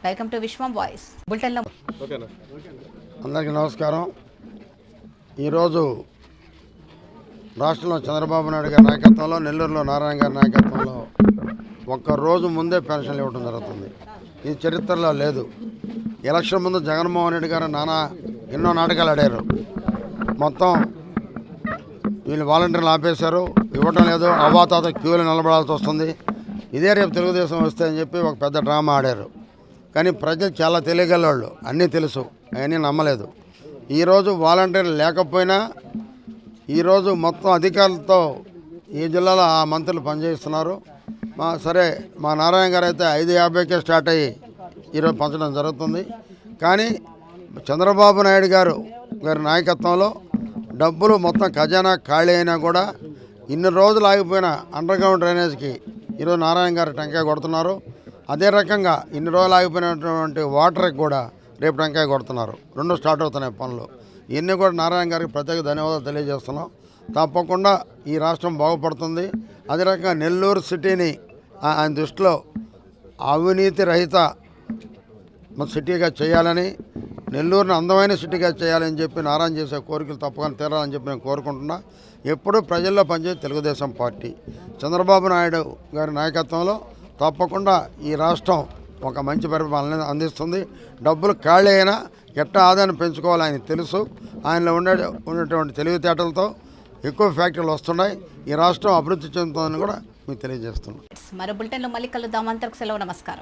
Welcome to Vishwam voice బులెటిన్లో. అందరికీ నమస్కారం. ఈరోజు రాష్ట్రంలో చంద్రబాబు నాయుడు గారి నాయకత్వంలో, నెల్లూరులో నారాయణ గారి నాయకత్వంలో ఒక్కరోజు ముందే పెన్షన్లు ఇవ్వడం జరుగుతుంది. ఇది చరిత్రలో లేదు. ఎలక్షన్ ముందు జగన్మోహన్ రెడ్డి గారు ఎన్నో నాటకాలు ఆడారు. మొత్తం వీళ్ళు వాలంటీర్లు ఆపేశారు, ఇవ్వటం లేదు, అవాతాత క్యూలు నిలబడాల్సి వస్తుంది, ఇదే రేపు తెలుగుదేశం వస్తే అని చెప్పి ఒక పెద్ద డ్రామా ఆడారు. కానీ ప్రజలు చాలా తెలియగలవాళ్ళు, అన్నీ తెలుసు, అవన్నీ నమ్మలేదు. ఈరోజు వాలంటీర్లు లేకపోయినా ఈరోజు మొత్తం అధికారులతో ఈ జిల్లాలో ఆ మంత్రులు పనిచేస్తున్నారు. మా నారాయణ గారు అయితే 5:50కే స్టార్ట్ అయ్యి ఈరోజు పంచడం జరుగుతుంది. కానీ చంద్రబాబు నాయుడు గారి నాయకత్వంలో డబ్బులు మొత్తం ఖజానా ఖాళీ అయినా కూడా ఇన్ని రోజులు ఆగిపోయిన అండర్ గ్రౌండ్ డ్రైనేజ్కి ఈరోజు నారాయణ గారు టెంకాయ కొడుతున్నారు. అదే రకంగా ఇన్ని రోజులు ఆగిపోయినటువంటి వాటర్కి కూడా రేపు టెంకాయ కొడుతున్నారు. రెండు స్టార్ట్ అవుతున్నాయి పనులు. ఇవన్నీ కూడా నారాయణ గారికి ప్రత్యేక ధన్యవాదాలు తెలియజేస్తున్నాం. తప్పకుండా ఈ రాష్ట్రం బాగుపడుతుంది. అదే రకంగా నెల్లూరు సిటీని ఆయన దృష్టిలో అవినీతి రహిత సిటీగా చేయాలని, నెల్లూరుని అందమైన సిటీగా చేయాలని చెప్పి నారాయణ చేసే కోరికలు తప్పకుండా తీరాలని చెప్పి నేను కోరుకుంటున్నా. ఎప్పుడూ ప్రజల్లో పనిచేసే తెలుగుదేశం పార్టీ చంద్రబాబు నాయుడు గారి నాయకత్వంలో తప్పకుండా ఈ రాష్ట్రం ఒక మంచి పరిపాలన అందిస్తుంది. డబ్బులు ఖాళీ అయినా ఎట్టా ఆదాయాన్ని పెంచుకోవాలి ఆయన తెలుసు. ఆయనలో ఉన్నటువంటి తెలివితేటలతో ఎక్కువ ఫ్యాక్టరీలు వస్తున్నాయి. ఈ రాష్ట్రం అభివృద్ధి చెందుతుందని కూడా మీకు తెలియజేస్తున్నాం. మరో బులెటిన్లో మళ్ళీ కలుద్దాం. అంతకు సెలవు. నమస్కారం.